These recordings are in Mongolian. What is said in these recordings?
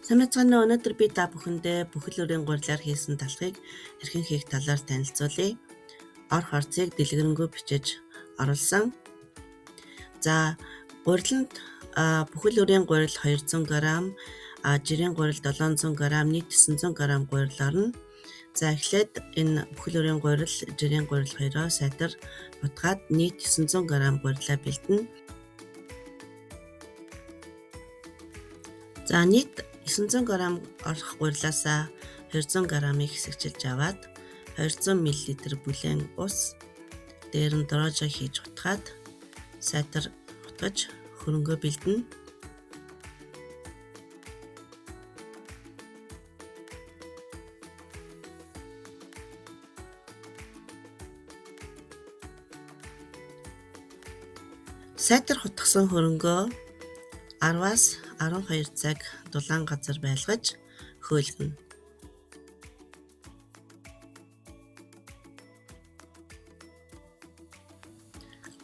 Сайн мэцгаана уу? Өнөөдөр би та бүхэндээ бүхэл өрийн гурилаар хийсэн талхыг хэрхэн хийх талаар танилцуулъя. Ор хорцыг дэлгэрэнгүй бичиж оруулсан. За гуриланд бүхэл өрийн гурил 200 г, жирийн гурил 700 г, нийт 900 г гурил орно. За эхлээд энэ бүхэл өрийн гурил, жирийн гурил хоёроо сайтар утгаад нийт 900 г гурилаа бэлдэнэ. За нийт 900 г орох гурилаасаа 200 г-ыг хэсэгчилж аваад 200 мл бүлээн ус дээр нь дрожжо хийж утгаад сайтар утгаж хөрөнгөө бэлдэнэ. Сайтар хутгасан хөрөнгөө 10-аас 12 цаг дулаан газар байлгаж хөөлгөнө.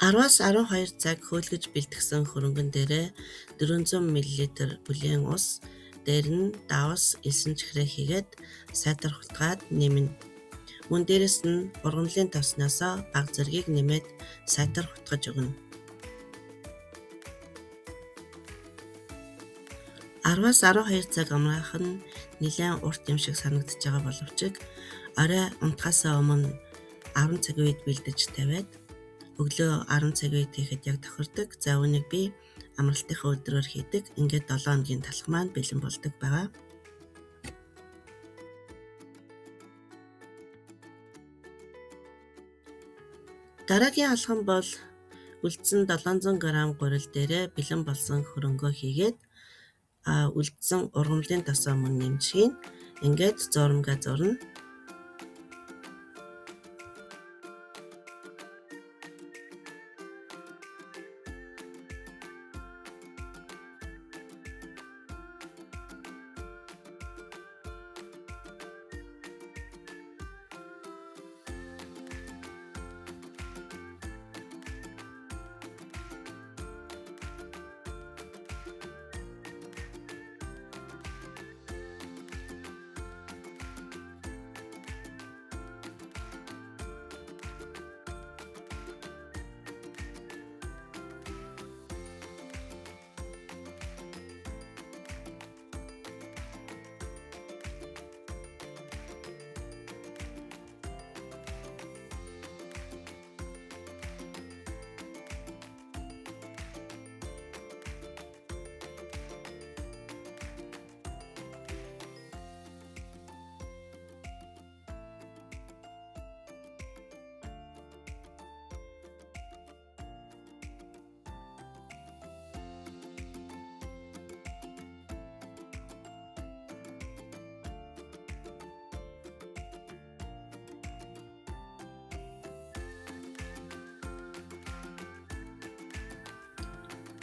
Араас 12 цаг хөөлгөж бэлтгэсэн хөрөнгөн дээрээ 400 мл бүлээн ус дээр нь давс элсэн чихрээ хийгээд сайтар хутгаад нэмнэ. Мөн дээрэс нь ургамлын тосноосоо баг зэргийг нэмээд сайтар хутгаж өгнө. 10-аас 12 цаг амраах нь нэлээд урт юм шиг санагдаж байгаа боловч орой унтахаасаа өмнө 10 цаг үед бэлдэж тавиад өглөө 10 цаг үед хийхэд яг тохирдог. За үүнийг би амралтынхаа өдрөөр хийдэг. Ингээд 7 хоногийн талх маань бэлэн болдог байгаа. Дараагийн алхам бол үлдсэн 700 г гурил дээрээ бэлэн болсон хөрөнгөө хийгээд үлдсэн ургамлын тосоо мөн нэмжин. Ингээд зурмгаа зурна.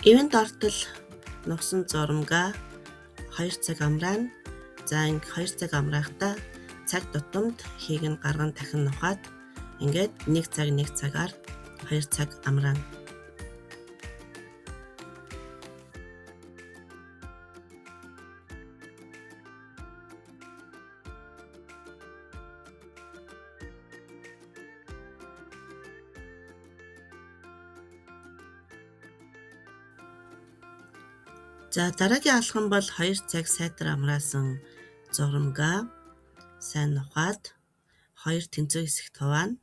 Ивент ортол нугсан зурмгаа 2 цаг амраана. За ингэ 2 цаг амраахтаа цаг тутамд хийг нь гарган дахин нухаад ингээд 1 цагаар 2 цаг амраана. За дараагийн алхам бол 2 цаг сайтар амраасан зурмгаа сайн нухаад 2 тэнцүү хэсэгт хуваана.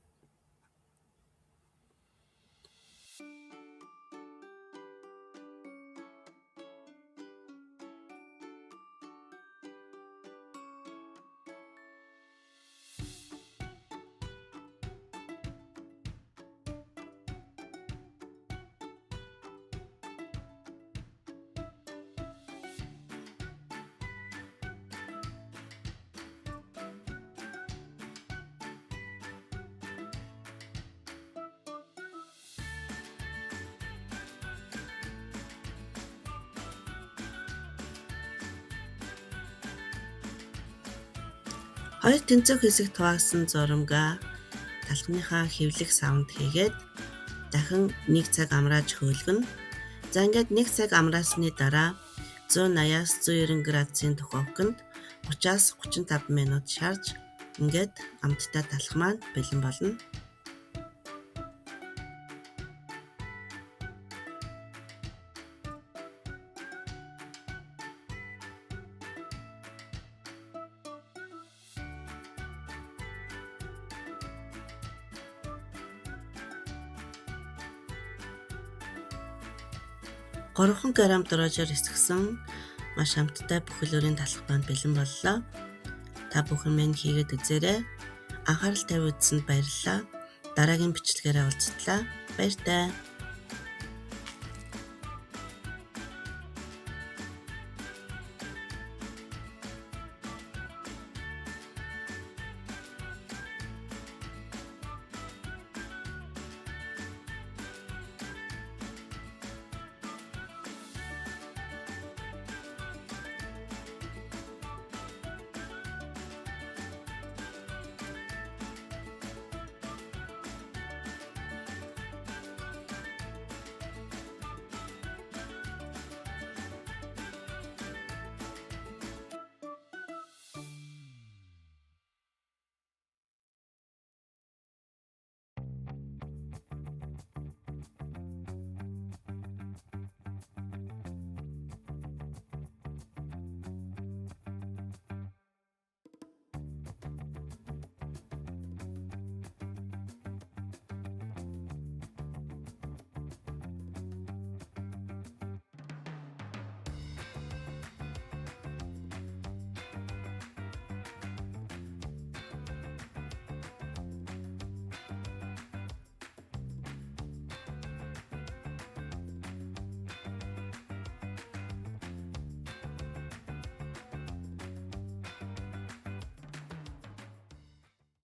Хоёр тэнцүү хэсэгт хуваасан зурмгаа талхныхаа хэвлэх савнд хийгээд дахин 1 цаг амрааж хөөлгөнө. За ингээд 1 цаг амраасны дараа 180-аас 190 градусын духовконд 30-аас 35 минут шаарж ингээд амттай талах маань бэлэн болно. Гурван грамм дрожжоор эсгсэн маш амттай бүхэл өрийн талах маань бэлэн боллоо. Та бүхэн минь хийгээд үзээрэй. Анхаарал тавьж үзсэнд баярлалаа. Дараагийн бичлэгээрээ уулзтлаа. Баяртай.